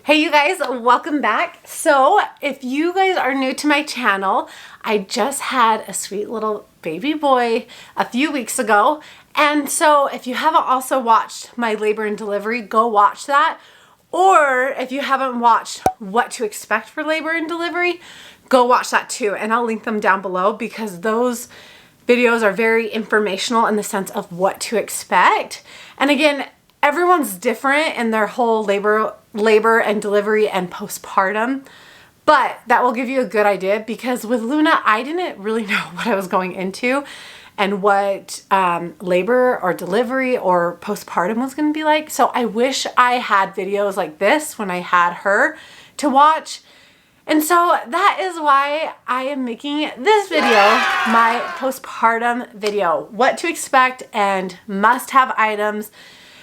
Hey you guys, welcome back. So if you guys are new to my channel, I just had a sweet little baby boy a few weeks ago. And so if you haven't also watched my labor and delivery, go watch that. Or if you haven't watched what to expect for labor and delivery, go watch that too. And I'll link them down below because those videos are very informational in the sense of what to expect. And again, everyone's different in their whole labor and delivery and postpartum, but that will give you a good idea because with Luna, I didn't really know what I was going into and what labor or delivery or postpartum was going to be like. So I wish I had videos like this when I had her to watch. And so that is why I am making this video, my postpartum video, what to expect and must-have items.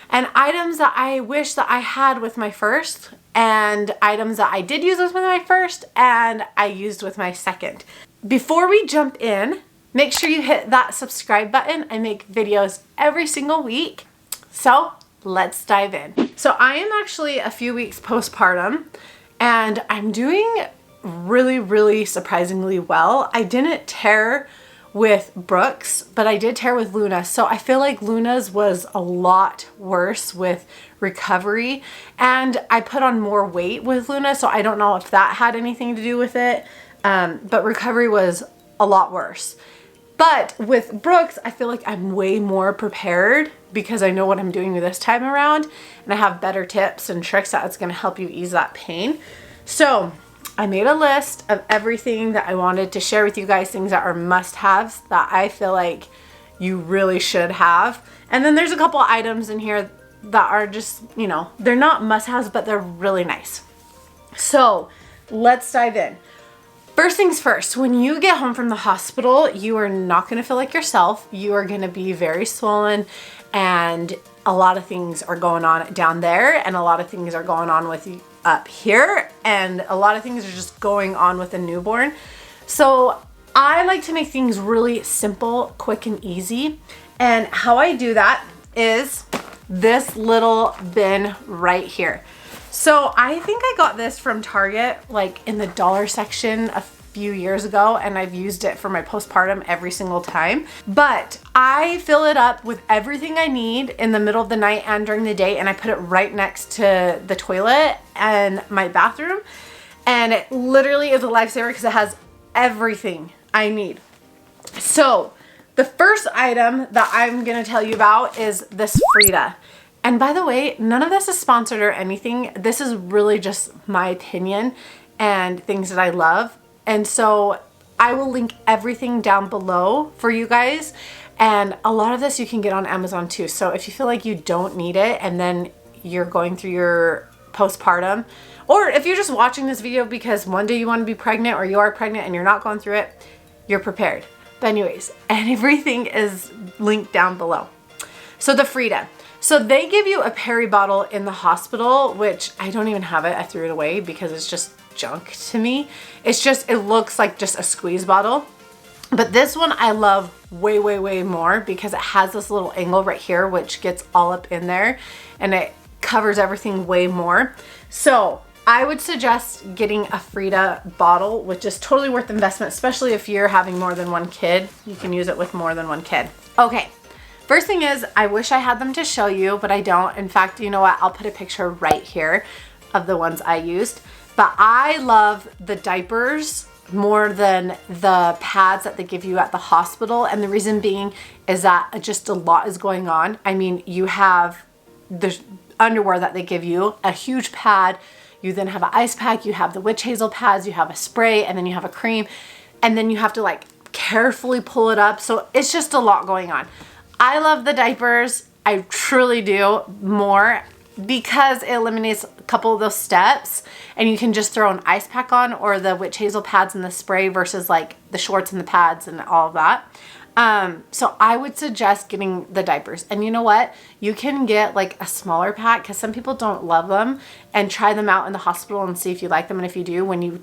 And items that I wish that I had with my first, and items that I did use with my first, and I used with my second. Before we jump in, make sure you hit that subscribe button. I make videos every single week. So let's dive in. So I am actually a few weeks postpartum, and I'm doing really surprisingly well. I didn't tear with Brooks, but I did tear with Luna. So I feel like Luna's was a lot worse with recovery, and I put on more weight with Luna. So I don't know if that had anything to do with it. But recovery was a lot worse. But with Brooks, I feel like I'm way more prepared because I know what I'm doing this time around, and I have better tips and tricks that's going to help you ease that pain. So I made a list of everything that I wanted to share with you guys, things that are must-haves that I feel like you really should have. And then there's a couple items in here that are just, you know, they're not must-haves, but they're really nice. So let's dive in. First things first, when you get home from the hospital, you are not going to feel like yourself. You are going to be very swollen, and a lot of things are going on down there, and a lot of things are going on with you up here, and a lot of things are just going on with a newborn. So I like to make things really simple, quick, and easy. And how I do that is this little bin right here. So I think I got this from Target, like in the dollar section a few years ago, and I've used it for my postpartum every single time. But I fill it up with everything I need in the middle of the night and during the day, and I put it right next to the toilet and my bathroom. And it literally is a lifesaver because it has everything I need. So the first item that I'm gonna tell you about is this Frida. And by the way, none of this is sponsored or anything. This is really just my opinion and things that I love. And so I will link everything down below for you guys. And a lot of this you can get on Amazon too. So if you feel like you don't need it and then you're going through your postpartum, or if you're just watching this video because one day you want to be pregnant or you are pregnant and you're not going through it, you're prepared. But anyways, and everything is linked down below. So the Frida. So they give you a peri bottle in the hospital, which I don't even have it. I threw it away because it's just junk to me. It's just, it looks like just a squeeze bottle. But this one I love way more because it has this little angle right here, which gets all up in there and it covers everything way more. So I would suggest getting a Frida bottle, which is totally worth the investment, especially if you're having more than one kid. You can use it with more than one kid. Okay. First thing is, I wish I had them to show you, but I don't. In fact, you know what? I'll put a picture right here of the ones I used. But I love the diapers more than the pads that they give you at the hospital. And the reason being is that just a lot is going on. I mean, you have the underwear that they give you, a huge pad. You then have an ice pack. You have the witch hazel pads. You have a spray, and then you have a cream. And then you have to like carefully pull it up. So it's just a lot going on. I love the diapers. I truly do, more because it eliminates a couple of those steps, and you can just throw an ice pack on or the witch hazel pads and the spray versus like the shorts and the pads and all of that. So I would suggest getting the diapers. And you know what? You can get like a smaller pack because some people don't love them, and try them out in the hospital and see if you like them. And if you do, when you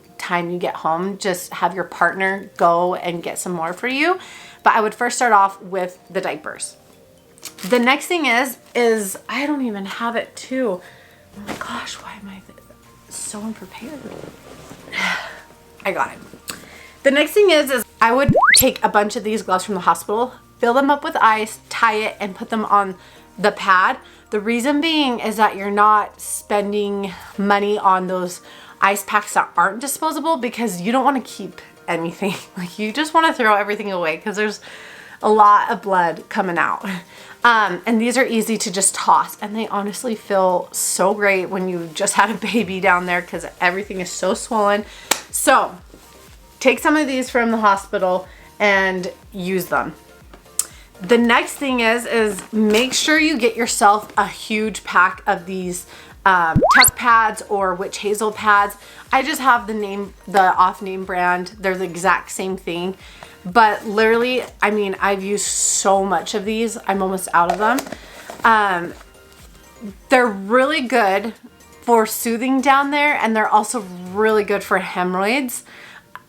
get home, just have your partner go and get some more for you. But I would first start off with the diapers. The next thing is I don't even have it too. Oh my gosh, why am I so unprepared. I got it. The next thing is I would take a bunch of these gloves from the hospital, fill them up with ice, tie it, and put them on the pad. The reason being is that you're not spending money on those ice packs that aren't disposable, because you don't want to keep anything. Like, you just want to throw everything away because there's a lot of blood coming out. And these are easy to just toss, and they honestly feel so great when you just had a baby down there because everything is so swollen. So take some of these from the hospital and use them. The next thing is make sure you get yourself a huge pack of these tuck pads or witch hazel pads. I just have the off-name brand. They're the exact same thing. But literally, I mean, I've used so much of these. I'm almost out of them. They're really good for soothing down there, and they're also really good for hemorrhoids.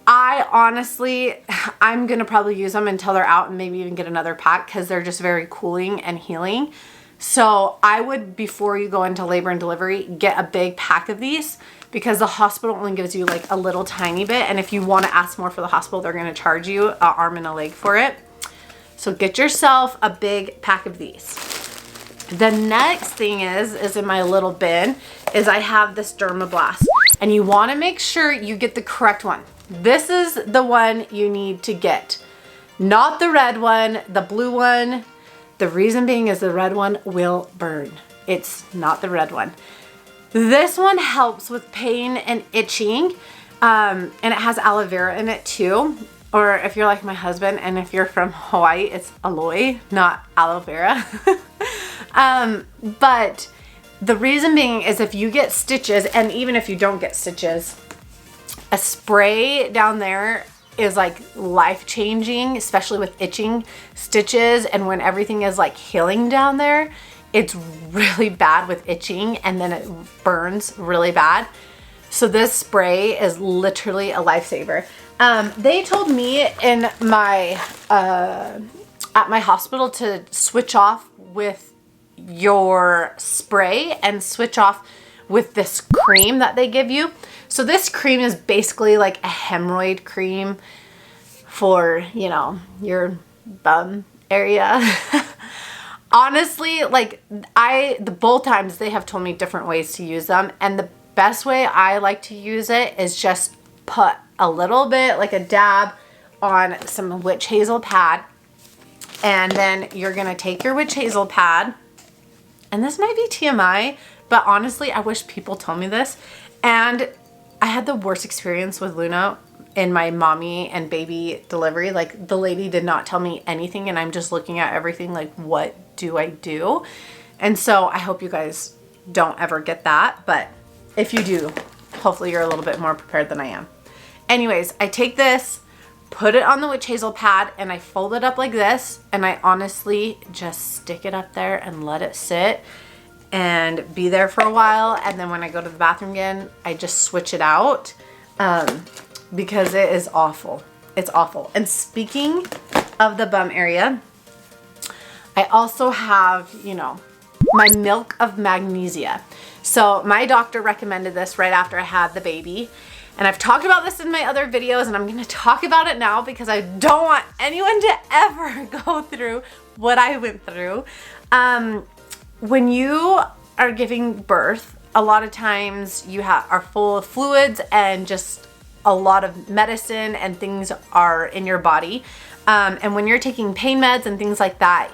I'm going to probably use them until they're out and maybe even get another pack because they're just very cooling and healing. So I would, before you go into labor and delivery, get a big pack of these because the hospital only gives you like a little tiny bit. And if you want to ask more for the hospital, they're going to charge you an arm and a leg for it. So get yourself a big pack of these. The next thing is in my little bin, is I have this Derma Blast. And you want to make sure you get the correct one. This is the one you need to get. Not the red one, the blue one. The reason being is the red one will burn. It's not the red one. This one helps with pain and itching. And it has aloe vera in it too. Or if you're like my husband and if you're from Hawaii, it's aloe, not aloe vera. But the reason being is if you get stitches, and even if you don't get stitches, a spray down there is like life-changing, especially with itching stitches. And when everything is like healing down there, it's really bad with itching, and then it burns really bad. So this spray is literally a lifesaver. They told me in my at my hospital to switch off with your spray and switch off with this cream that they give you. So this cream is basically like a hemorrhoid cream for, you know, your bum area. Honestly, like both times they have told me different ways to use them, and the best way I like to use it is just put a little bit, like a dab, on some witch hazel pad, and then you're gonna take your witch hazel pad, and this might be TMI, but honestly, I wish people told me this, and I had the worst experience with Luna in my mommy and baby delivery. Like, the lady did not tell me anything, and I'm just looking at everything like, what do I do? And so I hope you guys don't ever get that, but if you do, hopefully you're a little bit more prepared than I am. Anyways, I take this, put it on the witch hazel pad, and I fold it up like this, and I honestly just stick it up there and let it sit and be there for a while. And then when I go to the bathroom again, I just switch it out because it is awful. It's awful. And speaking of the bum area, I also have, you know, my milk of magnesia. So my doctor recommended this right after I had the baby. And I've talked about this in my other videos, and I'm going to talk about it now because I don't want anyone to ever go through what I went through. When you are giving birth, a lot of times you are full of fluids and just a lot of medicine and things are in your body. And when you're taking pain meds and things like that,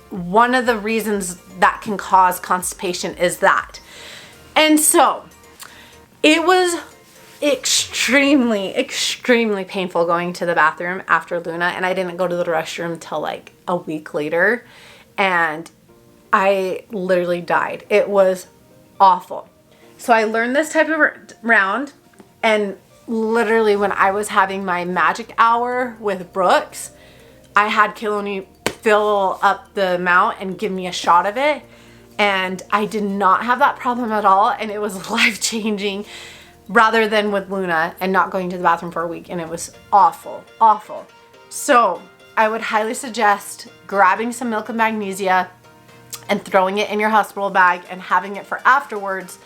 one of the reasons that can cause constipation is that. And so it was extremely painful going to the bathroom after Luna, and I didn't go to the restroom until like a week later, and I literally died. It was awful. So I learned this type of round, and literally when I was having my magic hour with Brooks, I had Kiloni fill up the amount and give me a shot of it, and I did not have that problem at all, and it was life-changing, rather than with Luna and not going to the bathroom for a week, and it was awful. So I would highly suggest grabbing some milk of magnesia and throwing it in your hospital bag and having it for afterwards,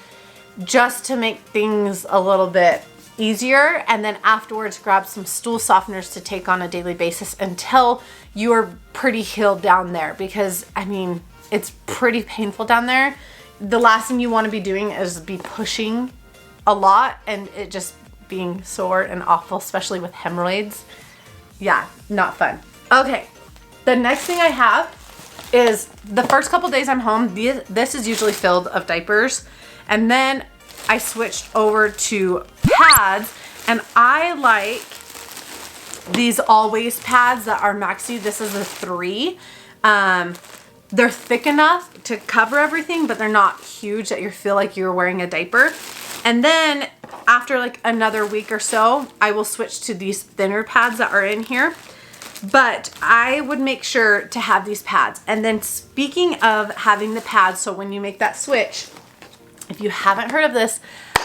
just to make things a little bit easier. And then afterwards, grab some stool softeners to take on a daily basis until you are pretty healed down there, because I mean, it's pretty painful down there. The last thing you want to be doing is be pushing a lot and it just being sore and awful, especially with hemorrhoids. Yeah, not fun. Okay, the next thing I have is the first couple days I'm home, this is usually filled of diapers. And then I switched over to pads, and I like these always pads that are maxi. This is a 3. They're thick enough to cover everything, but they're not huge that you feel like you're wearing a diaper. And then after like another week or so, I will switch to these thinner pads that are in here. But I would make sure to have these pads. And then speaking of having the pads, so when you make that switch, if you haven't heard of this,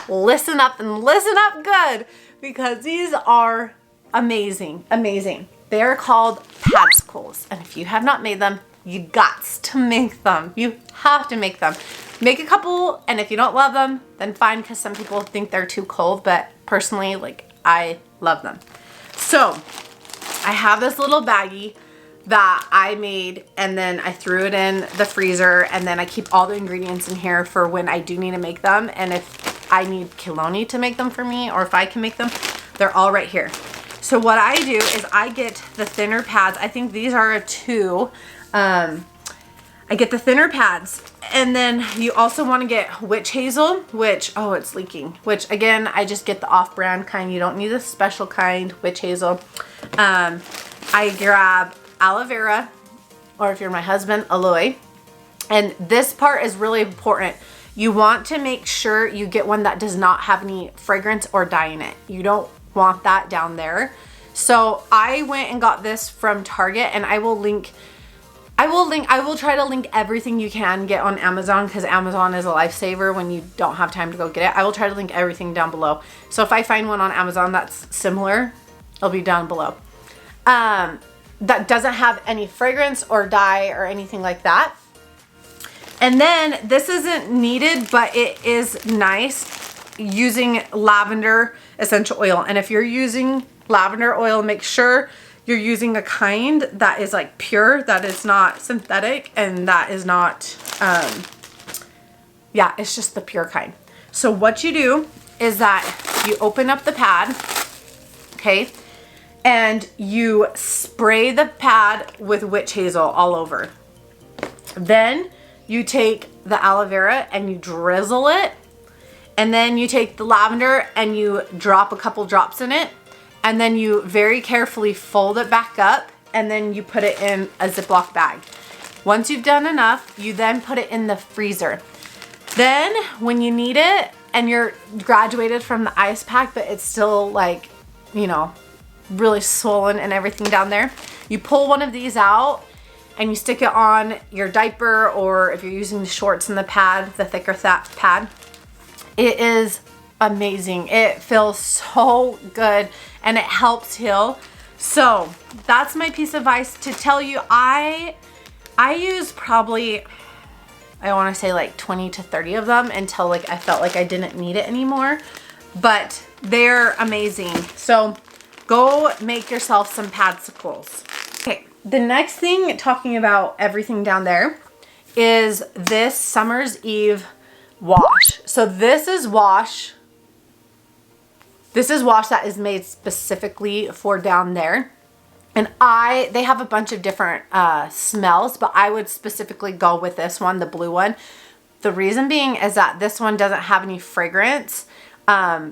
listen up and listen up good, because these are amazing, amazing. They're called Padsicles. And if you have not made them, you got to make them. You have to make them. Make a couple, and if you don't love them, then fine, because some people think they're too cold, but personally, like, I love them. So I have this little baggie that I made, and then I threw it in the freezer, and then I keep all the ingredients in here for when I do need to make them. And if I need Kaloni to make them for me, or if I can make them, they're all right here. So what I do is I get the thinner pads. I think these are a 2. I get the thinner pads, and then you also want to get witch hazel, which, oh, it's leaking, which again, I just get the off-brand kind. You don't need the special kind, witch hazel. I grab aloe vera, or if you're my husband, aloe. And this part is really important. You want to make sure you get one that does not have any fragrance or dye in it. You don't want that down there. So I went and got this from Target, and I will try to link everything you can get on Amazon, because Amazon is a lifesaver when you don't have time to go get it. I will try to link everything down below. So if I find one on Amazon that's similar, it'll be down below. That doesn't have any fragrance or dye or anything like that. And then this isn't needed, but it is nice using lavender essential oil. And if you're using lavender oil, make sure you're using a kind that is like pure, that is not synthetic, and that is not, yeah, it's just the pure kind. So what you do is that you open up the pad, okay, and you spray the pad with witch hazel all over. Then you take the aloe vera and you drizzle it, and then you take the lavender and you drop a couple drops in it. And then you very carefully fold it back up, and then you put it in a Ziploc bag. Once you've done enough, you then put it in the freezer. Then when you need it and you're graduated from the ice pack, but it's still like, you know, really swollen and everything down there, you pull one of these out and you stick it on your diaper, or if you're using the shorts in the pad, the thicker pad. It is amazing. It feels so good and it helps heal. So that's my piece of advice to tell you. I use probably, I want to say like 20 to 30 of them until like I felt like I didn't need it anymore, but they're amazing. So go make yourself some Padsicles. Okay, the next thing, talking about everything down there, is this Summer's Eve wash. So this is wash that is made specifically for down there. And they have a bunch of different smells, but I would specifically go with this one, the blue one. The reason being is that this one doesn't have any fragrance. I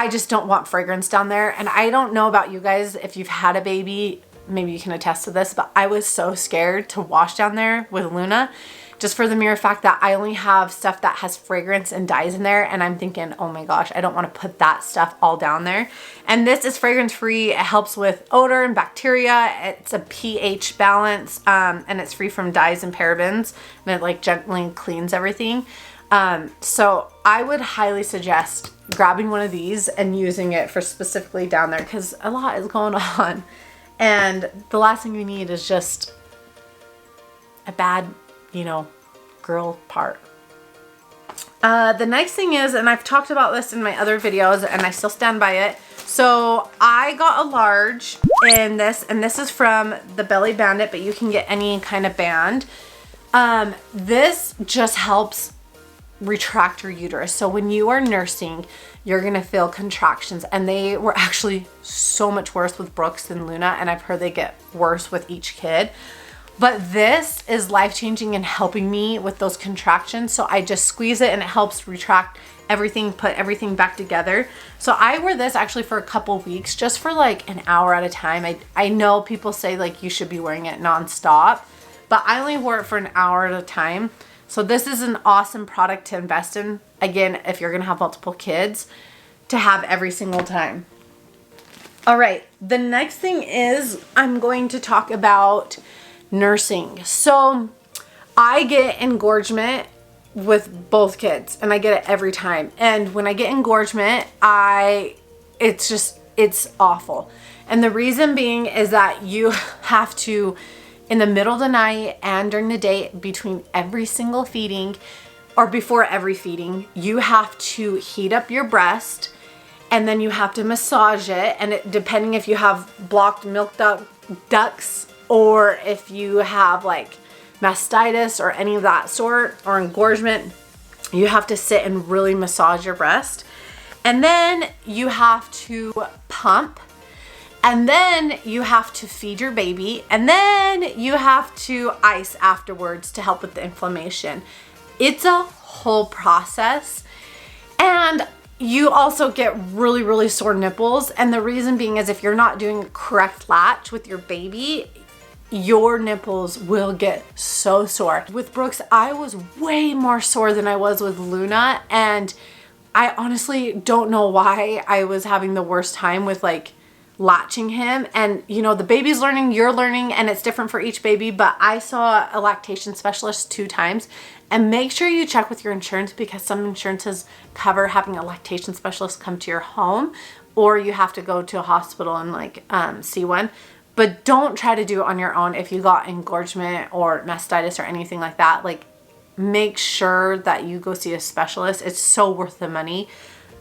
just don't want fragrance down there. And I don't know about you guys, if you've had a baby, maybe you can attest to this, but I was so scared to wash down there with Luna, just for the mere fact that I only have stuff that has fragrance and dyes in there, and I'm thinking, oh my gosh, I don't want to put that stuff all down there. And this is fragrance free. It helps with odor and bacteria. It's a pH balance, and it's free from dyes and parabens, and it like gently cleans everything. So I would highly suggest grabbing one of these and using it for specifically down there, because a lot is going on, and the last thing you need is just a bad, you know, girl part. The next thing is, and I've talked about this in my other videos and I still stand by it. So I got a large in this, and this is from the Belly Bandit, but you can get any kind of band. This just helps retract your uterus. So when you are nursing, you're gonna feel contractions, and they were actually so much worse with Brooks than Luna, and I've heard they get worse with each kid. But this is life-changing and helping me with those contractions. So I just squeeze it and it helps retract everything, put everything back together. So I wear this actually for a couple weeks, just for like an hour at a time. I know people say like you should be wearing it non-stop, but I only wore it for an hour at a time. So this is an awesome product to invest in. Again, if you're gonna have multiple kids, to have every single time. All right, the next thing is I'm going to talk about nursing. So I get engorgement with both kids, and I get it every time. And when I get engorgement, it's awful. And the reason being is that you have to, in the middle of the night and during the day, between every single feeding or before every feeding, you have to heat up your breast, and then you have to massage it. And depending if you have blocked milk ducts or if you have like mastitis or any of that sort, or engorgement, you have to sit and really massage your breast. And then you have to pump, and then you have to feed your baby, and then you have to ice afterwards to help with the inflammation. It's a whole process. And you also get really, really sore nipples. And the reason being is if you're not doing a correct latch with your baby, your nipples will get so sore. With Brooks, I was way more sore than I was with Luna, and I honestly don't know why I was having the worst time with like latching him. And you know, the baby's learning, you're learning, and it's different for each baby. But I saw a lactation specialist 2 times, and make sure you check with your insurance, because some insurances cover having a lactation specialist come to your home, or you have to go to a hospital and like see one. But don't try to do it on your own if you got engorgement or mastitis or anything like that. Like, make sure that you go see a specialist. It's so worth the money.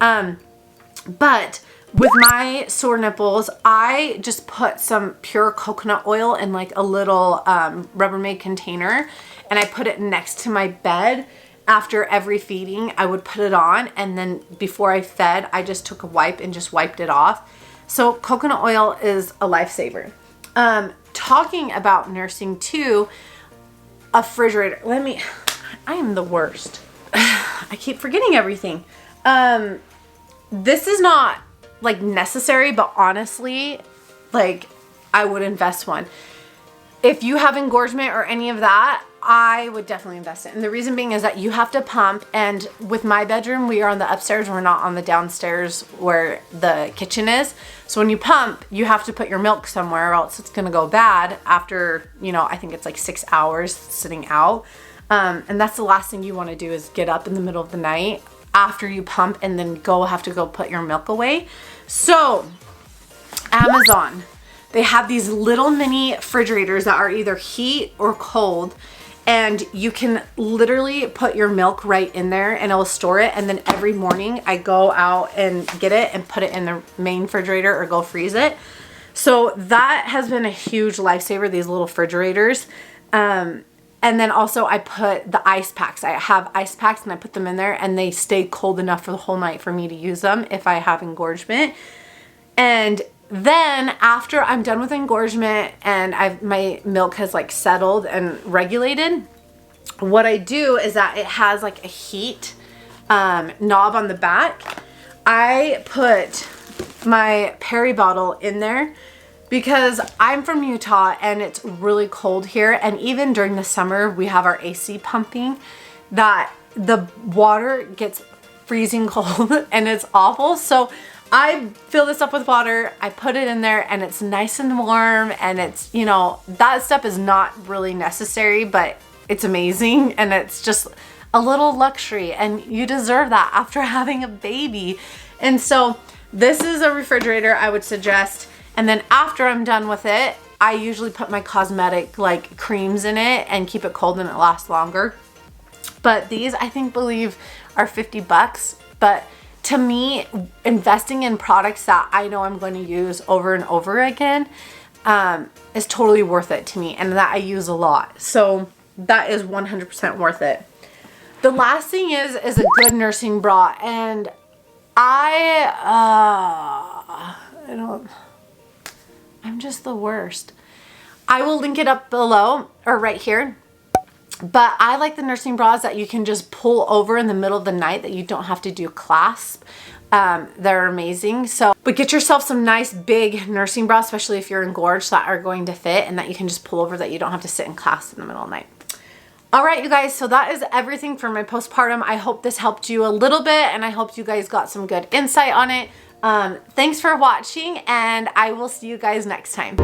But with my sore nipples, I just put some pure coconut oil in like a little Rubbermaid container, and I put it next to my bed. After every feeding, I would put it on, and then before I fed, I just took a wipe and just wiped it off. So coconut oil is a lifesaver. Talking about nursing too, a refrigerator. I am the worst. I keep forgetting everything. This is not like necessary, but honestly, like I would invest one. If you have engorgement or any of that, I would definitely invest it. And the reason being is that you have to pump, and with my bedroom, we are on the upstairs, we're not on the downstairs where the kitchen is. So when you pump, you have to put your milk somewhere, or else it's gonna go bad after, you know, I think it's like 6 hours sitting out. And that's the last thing you wanna do, is get up in the middle of the night after you pump and then have to go put your milk away. So Amazon, they have these little mini refrigerators that are either heat or cold, and you can literally put your milk right in there and it'll store it. And then every morning I go out and get it and put it in the main refrigerator or go freeze it. So that has been a huge lifesaver, these little refrigerators. And then also I put the ice packs. I have ice packs and I put them in there, and they stay cold enough for the whole night for me to use them if I have engorgement. And then after I'm done with engorgement and my milk has like settled and regulated, what I do is that it has like a heat knob on the back. I put my Perry bottle in there because I'm from Utah and it's really cold here. And even during the summer, we have our AC pumping, that the water gets freezing cold and it's awful. So I fill this up with water, I put it in there, and it's nice and warm, and it's, you know, that stuff is not really necessary, but it's amazing, and it's just a little luxury, and you deserve that after having a baby. And so this is a refrigerator I would suggest. And then after I'm done with it, I usually put my cosmetic like creams in it and keep it cold, and it lasts longer. But these, I believe are 50 bucks, but to me, investing in products that I know I'm going to use over and over again is totally worth it to me, and that I use a lot. So that is 100% worth it. The last thing is a good nursing bra, and I'm just the worst. I will link it up below or right here. But I like the nursing bras that you can just pull over in the middle of the night, that you don't have to do clasp. They're amazing. But get yourself some nice big nursing bras, especially if you're engorged, that are going to fit and that you can just pull over, that you don't have to sit in class in the middle of the night. All right, you guys, so that is everything for my postpartum. I hope this helped you a little bit, and I hope you guys got some good insight on it. Thanks for watching, and I will see you guys next time.